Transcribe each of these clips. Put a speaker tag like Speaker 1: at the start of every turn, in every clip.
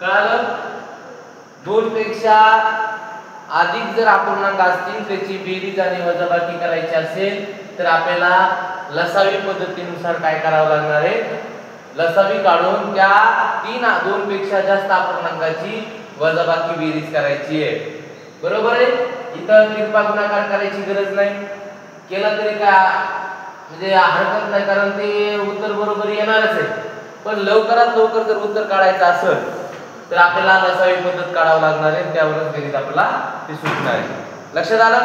Speaker 1: कळालं? दोन पेक्षा अधिक जर अपूर्णांक असतील त्याची बेरीज आणि वजाबाकी करायची असेल तर आपल्याला लसावी पद्धतीनुसार काय करावं लागणार आहे? लसावी काढून त्या दोन पेक्षा जास्त अपूर्णांकाची वजाबाकी बेरीज करायची आहे. बरोबर आहे? इथं तिरपा गुणाकार करायची गरज नाही. केला तरी काय म्हणजे हरकत नाही, कारण ते उत्तर बरोबर येणारच आहे. पण लवकरात लवकर जर उत्तर काढायचं असेल तर आपल्याला लसावी पद्धत काढावं लागणार आहे. त्यावरच गणित आपल्याला ते सुटणार आहे. लक्षात आलं?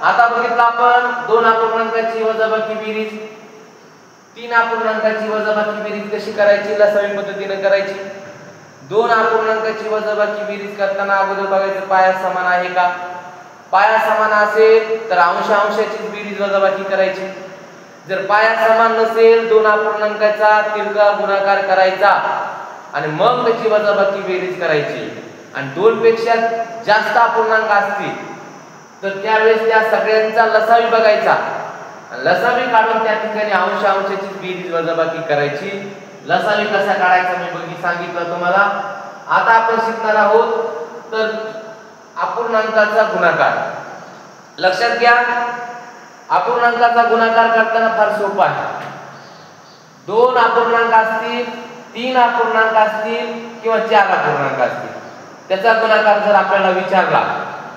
Speaker 1: आता बघितलं आपण दोन अपूर्णांकाची वजाबाकी बेरीज, तीन अपूर्णांकाची वजाबाकी बेरीज कशी करायची? लसावी पद्धतीने करायची. दोन अपूर्णांकाची वजाबाकी बेरीज करताना अगोदर बघायचं पाया समान आहे का. पाया समान असेल तर अंश अंशाची बेरीज वजाबाकी करायची. जर पाया समान नसेल दोन अपूर्णांकाचा तिरका गुणाकार करायचा आणि मग त्याची वजाबाकी बेरीज करायची. आणि दोन पेक्षा जास्त अपूर्णांक असतील तर त्यावेळेस त्या सगळ्यांचा लसावी बघायचा. लसावी काढून त्या ठिकाणी अंश अंशाची बेरीज वजाबाकी करायची. लसावी कसा काढायचा मी सांगितलं तुम्हाला. आता आपण शिकणार आहोत तर अपूर्णांकाचा गुणाकार. लक्षात घ्या, अपूर्णांकाचा गुणाकार करताना फार सोपा आहे. दोन अपूर्णांक असतील, तीन अपूर्णांक असतील किंवा चार अपूर्णांक असतील, त्याचा गुणाकार जर आपल्याला विचारला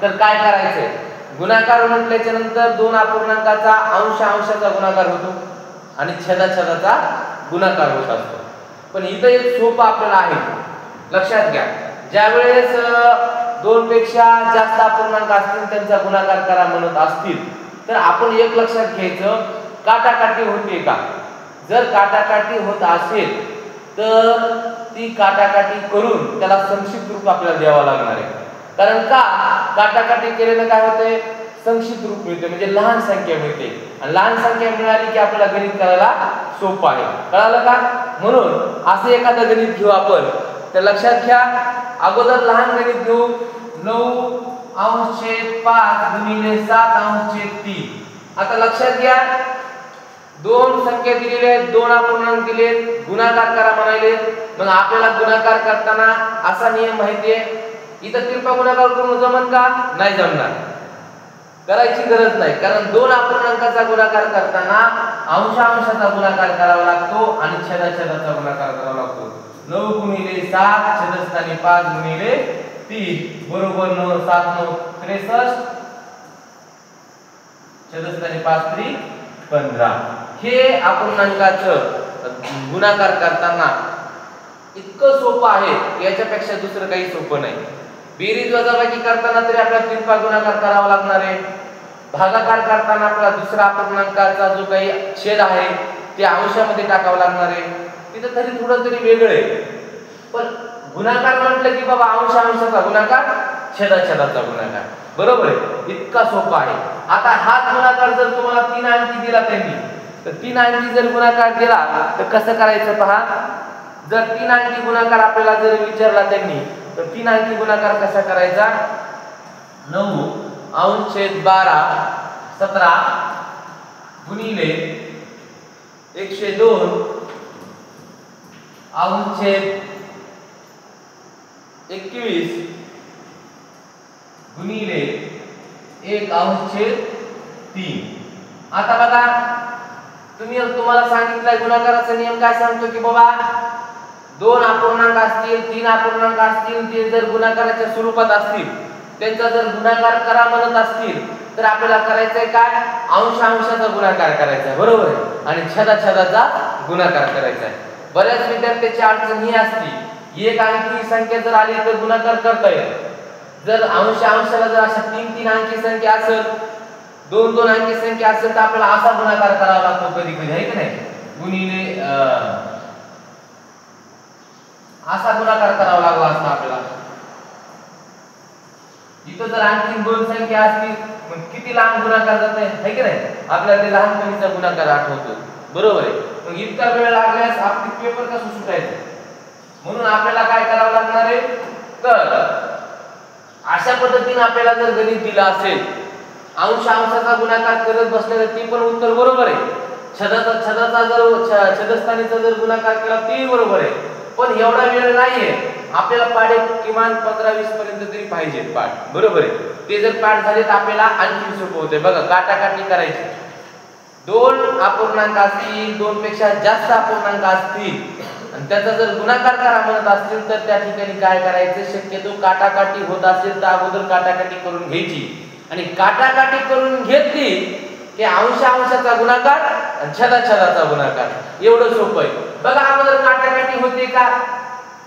Speaker 1: तर काय करायचंय? गुणाकार म्हटल्याच्या नंतर दोन अपूर्णांकाचा अंश अंशाचा गुणाकार होतो आणि छेदाछेदाचा गुणाकार होत असतो. पण इथं एक सोपं आपल्याला आहे. लक्षात घ्या, ज्यावेळेस दोन पेक्षा जास्त अपूर्णांक असतील त्यांचा गुणाकार करा म्हणत असतील तर आपण एक लक्षात घ्यायचं, काटाकाटी होते का? जर काटाकाटी होत असेल तर ती काटाकाटी करून त्याला संक्षिप्त रूप आपल्याला द्यावं लागणार आहे. कारण का काटाकाटी केल्याने काय होते? संक्षिप्त रूप मिळते, म्हणजे लहान संख्या मिळते. आणि लहान संख्या मिळाली की आपल्याला गणित करायला सोपं आहे. कळालं का? म्हणून असं एखादं गणित घेऊ आपण. तर लक्षात घ्या, अगोदर लहान गणित घेऊ. 9/5 गुणिले 7/3. आता लक्षात घ्या, दोन संख्या दिलेल्या आहेत, दोन अपूर्णांक दिलेत, गुणाकार करा म्हणाले. मग आपल्याला गुणाकार करताना असा नियम माहिती आहे, इथं तिरपा गुणाकार करून जमन का? नाही जमणार, करायची गरज नाही. कारण दोन अपूर्णांकाचा गुणाकार करताना अंश अंशाचा गुणाकार करावा लागतो आणि छेदाछेदाचा गुणाकार करावा लागतो. 9 गुणिले 7 छेदस्थानी 5 गुणिले 3 बरोबर 9 7 9 63 छेदस्थानी 5 3 15. हे अपूर्णांकाचं गुणाकार करताना इतकं सोपं आहे, याच्यापेक्षा दुसरं काही सोपं नाही. बेरीज वजाबाकी करताना तरी आपल्याला तिरपा गुणाकार करावा लागणार आहे. भागाकार करताना आपल्याला दुसरा अपूर्णांकाचा जो काही छेद आहे ते अंशामध्ये टाकावं लागणार आहे. तिथं तरी थोडं तरी वेगळं आहे. पण गुणाकार म्हटलं की बाबा अंश अंशाचा गुणाकार, छेदाछेदाचा गुणाकार. बरोबर आहे? इतका सोपा आहे. आता हाच गुणाकार जर तुम्हाला 3 अंकी दिला त्यांनी, तर 3 अंकी जर गुणाकार दिला तर कसं करायचं पहा. जर 3 अंकी गुणाकार आपल्याला जर विचारला त्यांनी तर 3 अंकी गुणाकार कसा करायचा? 9/12 17 गुणिले 102 21 गुणिले 1/3. आता बघा, तुम्हाला सांगितलंय गुणाकाराचा नियम काय सांगतो की बाबा दोन अपूर्णांक असतील, तीन अपूर्णांक असतील, ते जर गुणाकाराच्या स्वरूपात असतील, त्यांचा जर गुणाकार करा म्हणत असतील तर आपल्याला करायचंय काय? अंश अंशाचा गुणाकार करायचा आहे. बरोबर आहे? आणि छेदाछेदाचा गुणाकार करायचा आहे. बऱ्याच विद्यार्थ्यांची अडचण ही असती, एक अंकी संख्या जर आली तर गुणाकार करता येईल. जर अंश अंशाला जर अशा 3 अंकी संख्या असेल, 2 अंकी संख्या असेल तर आपल्याला असा गुणाकार करावा लागतो कधी कधी, आहे की नाही? गुणिले असा गुणाकार करावा लागला असता आपल्याला. इथं जर आणखी 2 संख्या असतील मग किती लहान गुणाकार जाते, आहे की नाही? आपल्याला ते लहानपणीचा गुणाकार आठवतो. बरोबर आहे? मग इतका वेळ लागल्यास आपली पेपर कसं सुटायचं? म्हणून आपल्याला काय करावं लागणार आहे? तर अशा पद्धतीने आपल्याला जर गणित दिलं असेल, अंश अंशाचा गुणाकार करत बसले तर ते पण उत्तर बरोबर आहे. छेदाचा जर छेदस्थानीचा जर गुणाकार केला ते बरोबर आहे. पण एवढा वेळ नाहीये. आपल्याला पाढे किमान 15-20 पर्यंत तरी पाहिजेत पाठ, बरोबर आहे. ते जर पाठ झाले तर आपल्याला आणखी सोपं होते. बघा काटाकाटी करायची, 2 अपूर्णांक असतील, 2 पेक्षा जास्त अपूर्णांक असतील आणि त्याचा जर गुणाकार करा म्हणत असतील तर त्या ठिकाणी काय करायचं, शक्यतो काटाकाटी होत असेल तर अगोदर काटाकाटी करून घ्यायची आणि काटाकाटी करून घेतली की अंश अंशाचा गुणाकार आणि छेदा छेदाचा गुणाकार, एवढं सोपं आहे. बघा अगोदर काटाकाटी होते का,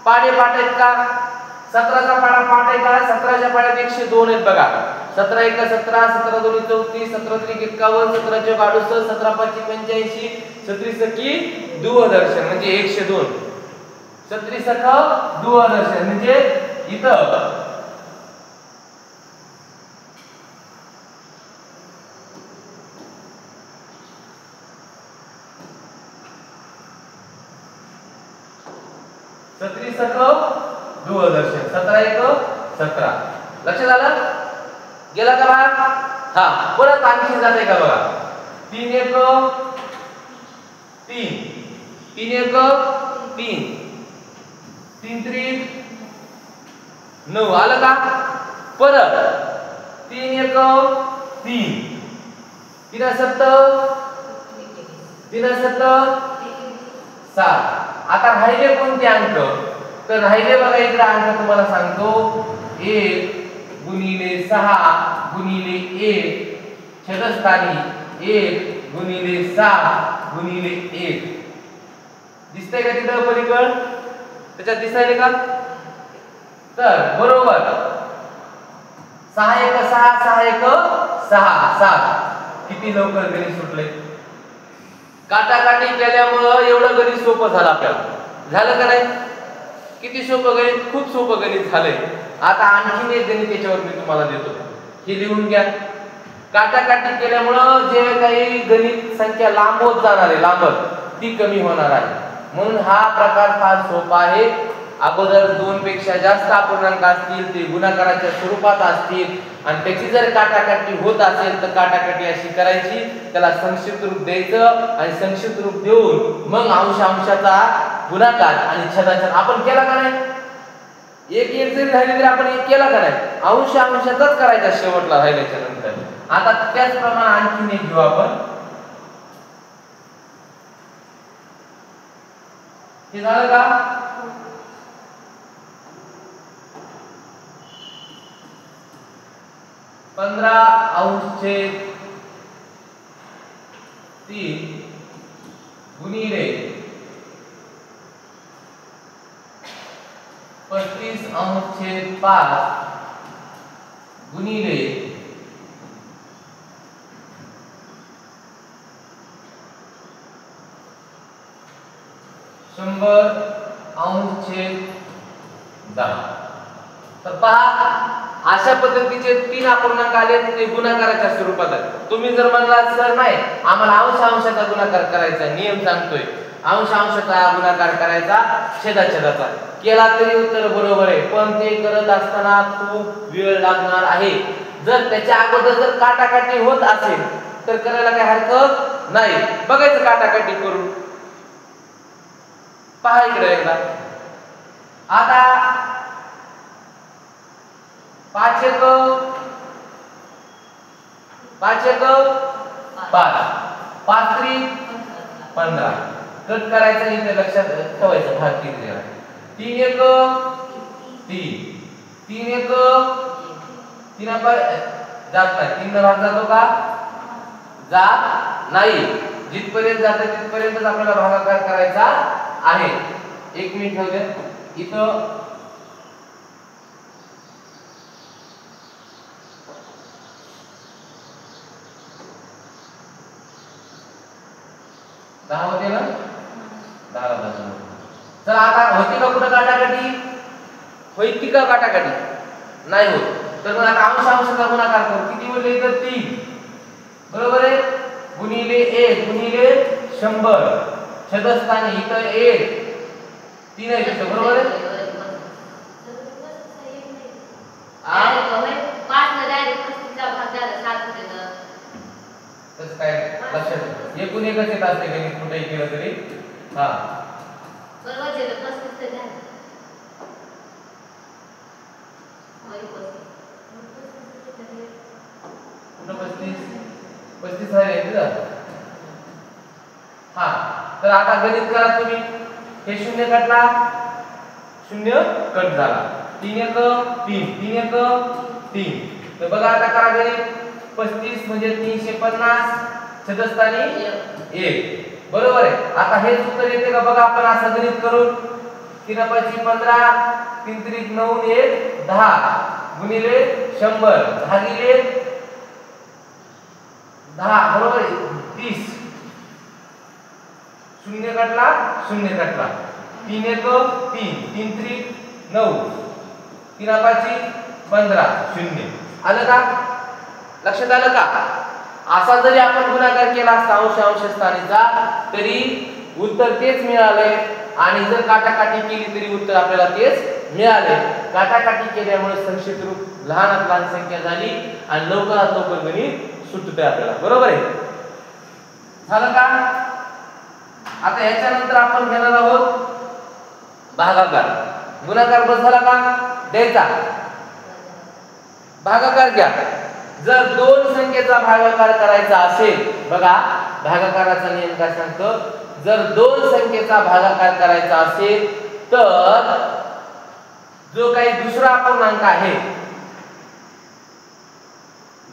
Speaker 1: पाढे पाठ आहेत का, 17चा पाढा पाठ आहे का, 17च्या पाढ्यात 102 आहेत बघा. 17 × 1 = 17, 17 × 2 = 34, 17 × 3 = 51, 17 × 4 = 68, 17 × 5 = 85, 37 दूरदर्शन म्हणजे 102, 37 दूरदर्शन म्हणजे इथं दूरदर्शन 17 लक्षात आलं गेला का बघा. हा परत आणखी जाते का बघा, 3 × 1 = 3, 3 × 1 = 3, 3 × 3 = 9 आलं का. परत 3 × 1 = 3, 3 × 7 = 7. आता राहिले कोणते अंक, तर राहिले बघा इकडे अंक तुम्हाला सांगतो, 1 × 6 × 1 छेदस्थानी 1 × 6 × 1 दिसतंय का तिथं पलीकड, त्याच्यात दिसायले का. तर बरोबर 6 × 1 = 6, 6 × 1 = 6, 7. किती लवकर गणित सुटले. काटाकाटी केल्यामुळे एवढं गणित सोपं झालं आपल्याला, झालं का नाही. किती सोपं गणित, खूप सोपं गणित झालंय. आता आणखीन एक गणित याच्यावर मी तुम्हाला देतो, हे लिहून घ्या. काटाकाटी केल्यामुळे जे काही गणित संख्या लांब होत जाणार आहे, लांबत ती कमी होणार आहे. म्हणून हा प्रकार फार सोपा आहे. अगोदर 2 पेक्षा जास्त अपूर्णांक असतील, ते गुणाकाराच्या स्वरूपात असतील आणि त्याची जर काटाकाटी होत असेल तर काटाकाटी अशी करायची, त्याला संक्षिप्त रूप द्यायचं आणि संक्षिप्त रूप देऊन मग अंश अंशाचा गुणाकार आणि छेदाछेद आपण केला का नाही. एक जरी राहिली तरी आपण एक केला का नाही, अंश अंशाचाच करायचा शेवटला राहिल्याच्या नंतर. आता त्याचप्रमाणे आणखीन एक घेऊ आपण. हे झालं का. 15/3 गुणिले 35/5 गुणिले 100/10. तर पहा अशा पद्धतीचे 3 अपूर्णांक आले, ते गुणाकाराच्या स्वरूपात आहेत. तुम्ही जर म्हणला सर नाही आम्हाला अंश अंशाचा गुणाकार करायचा, नियम सांगतोय अंश अंशाचा गुणाकार करायचा, छेदाछेदाचा केला तरी उत्तर बरोबर आहे, पण ते करत असताना खूप वेळ लागणार आहे. जर त्याच्या अगोदर जर काटाकाटी होत असेल तर करायला काही हरकत नाही. बघायचं काटाकाटी करून, पहा इकडे एकदा. आता 5 × 1 = 5, 5 × 3 = 15. कट करायचा, इथे लक्षात ठेवायचं भाग किती आहे. 3 × 1 = 3, 3 × 1 = 3 आपण जात नाही, 3 न भाग जातो का, जात नाही. जिथपर्यंत जाते तिथपर्यंतच आपल्याला भागाकार करायचा आहे. 1 मिनिट ठेवू दे इथं. दहा होते ना, 10 तर आता होती का कुठं काटाकाटी, होती का काटाकाटी, नाही होत. तर मग आता अंश अंशाचा गुणाकार करू. किती बोलले इथं 3 बरोबर आहे, गुणिले 1 गुणिले 100 छेदस्थानी इथं 1 3 आहे तिथं बरोबर आहे. तस काय लक्षात एकूण एकच येत असते गणित कुठेही केलं तरी. हा बरोबर आहे, 35 झाले पस्तीस आहे तिथं. हा, तर आता गणित करा तुम्ही. हे शून्य कटला, शून्य कट झाला. 3 1 3, 3 1 3. तर बघा आता करा गणित. 35 म्हणजे 350, छेदस्थानी 1. बरोबर आहे. आता हेच उत्तर येते का बघा आपण असं गणित करून. 3 5 15, 3 3 9 1 10 गुणिले 100 भागिले 10, बरोबर आहे 30. शून्य कटला, शून्य कटला. 3 1 3, 3 3 9, 3 5 15, 0. आलं का? लक्षात आलं का? असा जरी आपण गुणाकार केला असता अंश अंश स्थानीचा तरी उत्तर तेच मिळाले, आणि जर काटाकाटी केली तरी उत्तर आपल्याला तेच मिळाले. काटाकाटी केल्यामुळे संक्षिप्त रूप लहानात लहान संख्या झाली आणि लवकरात लवकर गणित सुटते आपल्याला. बरोबर आहे. झालं का? आता याच्यानंतर आपण घेणार आहोत भागाकार. गुणाकार बस झाला का? द्यायचा. भागाकार घ्या. जर दोन संख्येचा भागाकार करायचा असेल, बघा भागाकाराचा नियम काय सांगतो, जर दोन संख्येचा भागाकार करायचा असेल तर जो काही दुसरा अपूर्णांक आहे,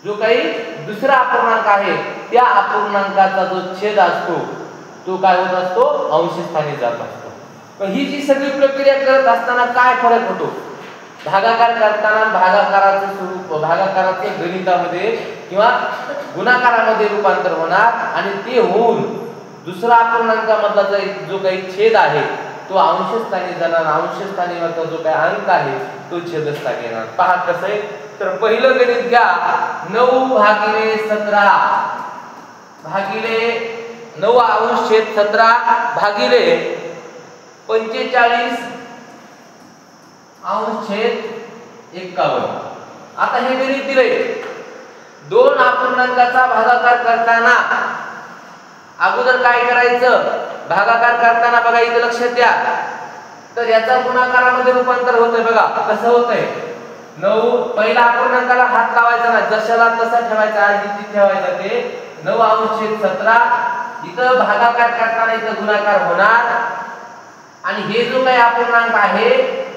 Speaker 1: जो काही दुसरा अपूर्णांक आहे त्या अपूर्णांकाचा जो छेद असतो तो काय होत असतो? अंशस्थानी जात असतो. पण ही जी सगळी प्रक्रिया करत असताना काय फरक होतो? भागाकार करताना भागाकाराचं स्वरूप, भागाकाराचं गणितामध्ये किंवा गुणाकारामध्ये रूपांतर होणार आणि ते होऊन दुसरा अपूर्णांकामधला जो काही छेद आहे तो अंशस्थानी जाणार. अंशस्थानीवरचा जो काही अंक आहे तो छेदस्थानी येणार. पहा कसं आहे. तर पहिलं गणित घ्या. 9 भागिले 17 भागिले 9 अंश छेद 17 भागिले 45 अंश छेद 51. आता हे गणित दिले. दोन अपूर्णांकाचा भागाकार करताना अगोदर काय करायचं? भागाकार करताना बघा इथे लक्षात द्या. तर याचा गुणाकारामध्ये रूपांतर होतंय. बघा कसं होतंय. 9 पहिला अपूर्णांकाला हात लावायचा नाही, जशाला तसा ठेवायचा, जिथे ठेवायचा ते 9 अंश छेद 17. इथं भागाकार करताना इथं गुणाकार होणार आणि हे जो काही अपूर्णांक आहे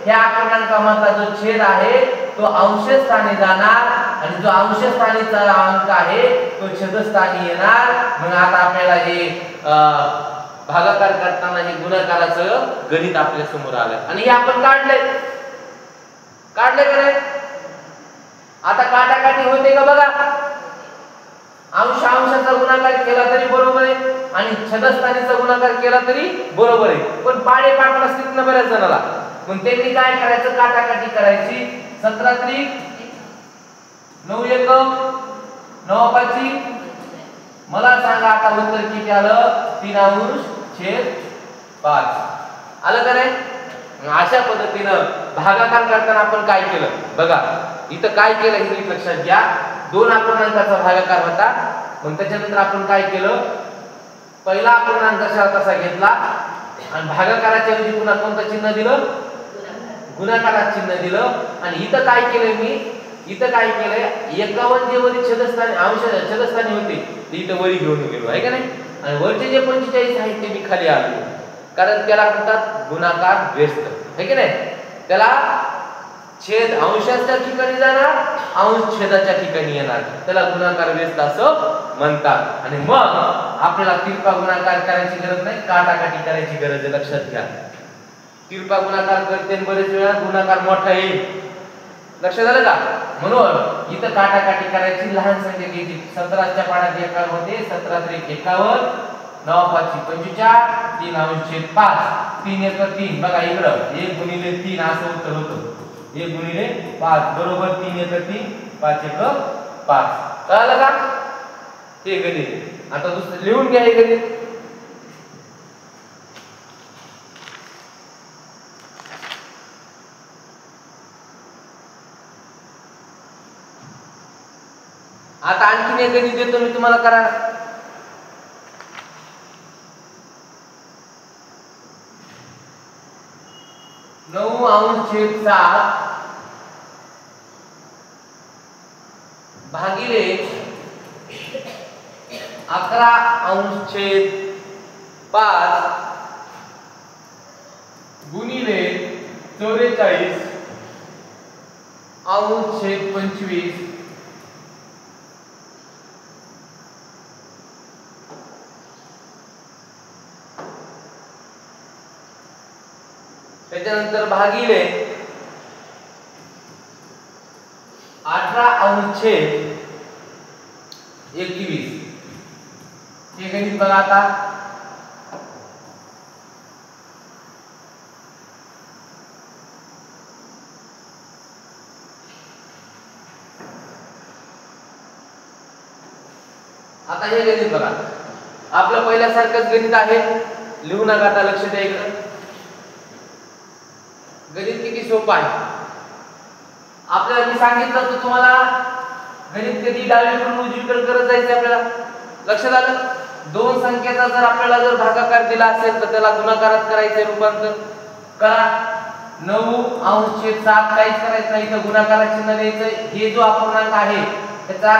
Speaker 1: ह्या अपूर्णांकामधला जो छेद आहे तो अंशस्थानी जाणार आणि जो अंशस्थानीचा अंक आहे तो छेदस्थानी येणार. मग आता आपल्याला हे भागाकार करताना हे गुणाकाराचं गणित आपल्या समोर आलं आणि हे आपण काढले का नाही? आता काटाकाटी होते का बघा. अंश अंशाचा गुणाकार केला तरी बरोबर आहे आणि छेदस्थानीचा गुणाकार केला तरी बरोबर आहे. पण पाडे पाठ नसतील ना बऱ्याच जणाला. मग त्यांनी काय करायचं? काटाकाटी करायची. 17 त्रिक 9 1 9 5. मला सांगा आता उत्तर किती आलं? 3 अंश छेद 5. आलं का नाही? अशा पद्धतीनं भागाकार करताना आपण काय केलं बघा. इथं काय केलं हे नीट लक्षात घ्या. दोन अपूर्णांकाचा भागाकार होता. मग त्याच्यानंतर आपण काय केलं? पहिला अपूर्णांक तसा घेतला आणि भागाकाराच्या ऐवजी पुन्हा कोणतं चिन्ह दिलं? गुणाकाराचं चिन्ह दिलं. आणि इथं काय केलंय मी? इथं काय केलंय? 51 जे वरी छेदस्थानी अंश छेदस्थानी होते ते इथं वरी घेऊन गेलो आहे का नाही. आणि वरचे जे 45 आहेत ते मी खाली आलो, कारण त्याला म्हणतात गुणाकार व्यस्त आहे की नाही. त्याला छेद अंशाच्या ठिकाणी जाणार, अंश छेदाच्या ठिकाणी येणार, त्याला गुणाकार व्यस्त असं म्हणतात. आणि मग आपल्याला तिरपा गुणाकार करायची गरज नाही, काटाकाटी करायची गरज आहे. लक्षात घ्या. तिरपा गुणाकार करते बरेच वेळा गुणाकार मोठा येईल. लक्षात आलं का? म्हणून इथं काटाकाटी करायची. लहान संख्या घ्यायची. 17च्या पाड्यात 51 होते. 17 त्रिक 51, 9 5 45, 3 अंश छेद 5, 3 1 3. बघा इकडं 1 गुणिले 3 असं उत्तर होतं. 1 गुणिले 5 बरोबर 3 1 3, 5 1 5. कळलं का? हे गणित. आता दुसरं लिहून घ्या हे गणित. आता आणखीन एक गणित देतो मी तुम्हाला, करा. 9 अंश छेद 7 भागिले 11 अंश छेद 5 गुणिले 44 अंश छेद 25 त्याच्यानंतर भागिले 18 अंश छेद 21 हे गणित बघा आता हे गणित बघा आपलं पहिल्यासारखंच गणित आहे लिहू नका आता लक्ष द्या इकडे गणित किती सोपं आहे आपल्याला मी सांगितलं होतं तुम्हाला गणित कधी डावीकडून उजवीकडे करत जायचं आपल्याला लक्षात आलं दोन संख्येचा जर आपल्याला जर भागाकार दिला असेल तर त्याला गुणाकारात करायचे रूपांतर करा 9 अंश छेद 7 काहीच करायचं नाही तर गुणाकारात चिन्ह द्यायचं हे जो अपूर्णांक आहे त्याचा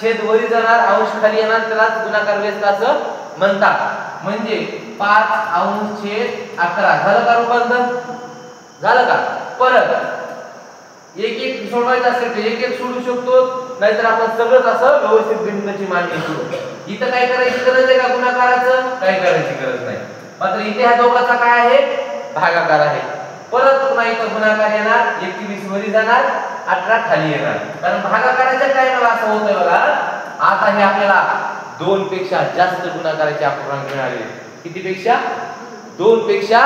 Speaker 1: छेद वरी जाणार अंश खाली येणार त्यालाच गुणाकार व्यस्त असं म्हणतात म्हणजे 5 अंश छेद 11 झालं का रूपांतर झालं का परत एक एक सोडवायचं असेल तर एक एक सोडू शकतो नाहीतर आपण सगळंच असं व्यवस्थित गणिताची मांडणी करू इथं काय करायची गरज आहे का गुणाकाराचं काय करायची गरज नाही मात्र इथे ह्या दोघांचा काय आहे भागाकार आहे परत पुन्हा इथं गुणाकार येणार 21 वरी जाणार 18 खाली येणार कारण भागाकाराच्या टाइमला असं होतंय बघा आता हे आपल्याला 2 पेक्षा जास्त गुणाकाराचे अपूर्णांक मिळाले किती पेक्षा 2 पेक्षा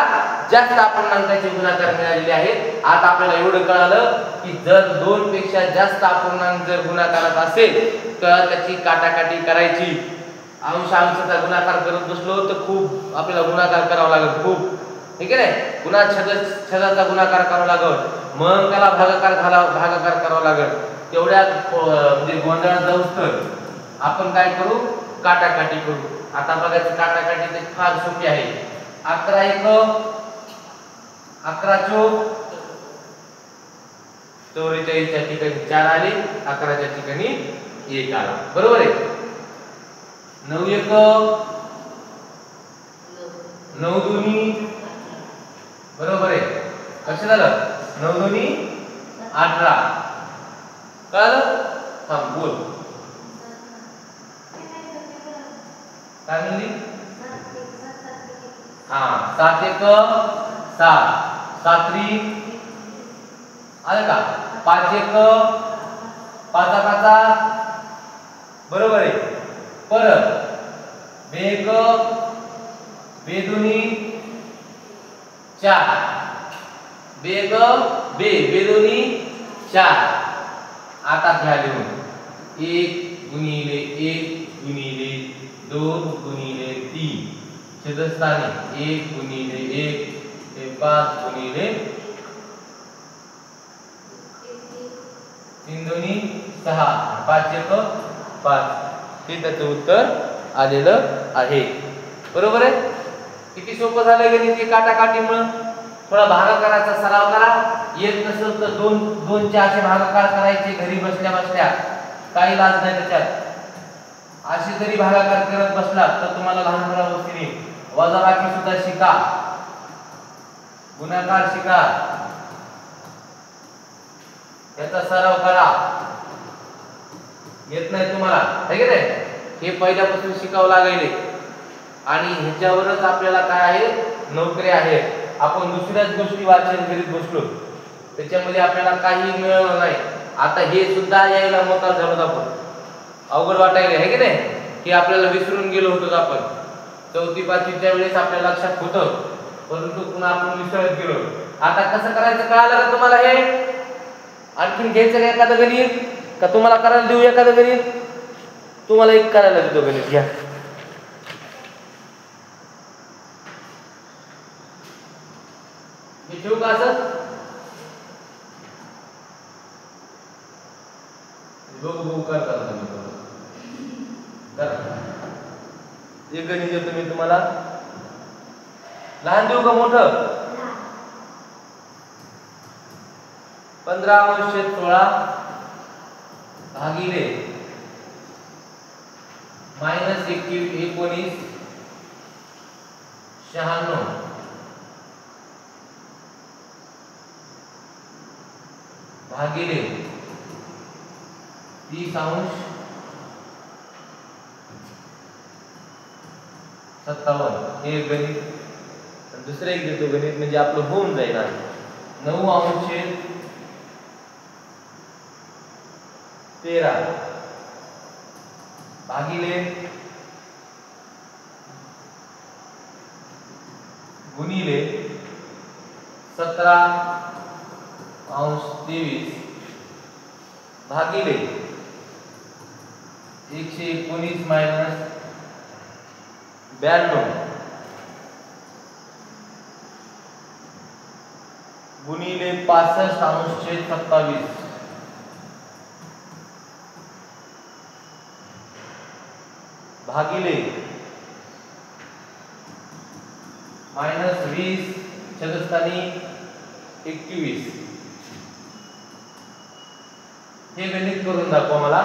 Speaker 1: जास्त अपूर्णांकाचे गुणाकार मिळालेले आहेत आता आपल्याला एवढं कळालं की जर 2 पेक्षा जास्त अपूर्णांक जर गुणाकारात असेल तर त्याची काटाकाटी करायची अंश अंशाचा गुणाकार करत बसलो तर खूप आपल्याला गुणाकार करावा लागेल खूप ठीक आहे ना पुन्हा छेदाचा गुणाकार करावा लागेल मग त्याला भागाकार करावा लागेल तेवढ्या म्हणजे गोंधळात जाऊस तर आपण काय करू काटाकाटी करू आता बघायचं काटाकाटी ते फार सोपी आहे 11 1 11 चौक 44 च्या ठिकाणी 4 आले 11 च्या ठिकाणी 1 आला बरोबर आहे 9 1 9 2 बरोबर आहे कसं झालं 9 2 18 कळलं थांब बोल काय म्हणली हां 7 1 7 7 3 आलं का 5 1 5 5 बरोबर आहे परत 2 1 2 2 4 2 1 2 2 4 आता घ्या लिहून 1 गुणिले 1 गुणिले 2 गुणिले 3 छेदस्थानी 1 गुणिले 1 हे 5 गुणिले 3 2 6 5 1 5 हे त्याचं उत्तर आलेलं आहे बरोबर आहे किती सोपं झालं गणित हे काटाकाटीमुळे थोडा भागाकाराचा सराव करा येत नसेल तर 2 चे असे भागाकार करायचे घरी बसल्या बसल्या काही लाज नाही त्याच्यात असे जरी भागाकार करत बसला तर तुम्हाला लहान मुलांनी वजाबाकी सुद्धा शिका गुणाकार शिका याचा सराव करा येत नाही तुम्हाला है की नाही हे पहिल्यापासून शिकावं लागेल आणि ह्याच्यावरच आपल्याला काय आहे नोकरी आहे आपण दुसऱ्याच गोष्टी वाचन करीत बसलो त्याच्यामध्ये आपल्याला काही मिळणार नाही आता हे सुद्धा यायला मोठा झालो आपण अवघड वाटायला आहे की नाही की आपल्याला विसरून गेलो होतो आपण 4थी 5वीच्या वेळेस आपल्या लक्षात होतं परंतु पुन्हा आपण विसरत गेलो आता कसं करायचं कळालं का तुम्हाला हे आणखीन घ्यायचं का एखादं गणित का तुम्हाला करायला देऊ एखादं गणित तुम्हाला एक करायला देतो गणित घ्या मी ठेवू का असं बघू करता करा एक गणित देतो मी तुम्हाला लहान देऊ का मोठं 15 अंश छेद 16 भागिले -19 96 भागिले 30° 57 हे गणित. दुसरे एक देतो गणित म्हणजे आपलं होऊन जाईल. 9/13 भागिले गुणिले 17/23 भागिले 119 - 92 गुणिले 65/27 भागिले -20 छेदस्थानी 21. हे गणित करून दाखवा मला.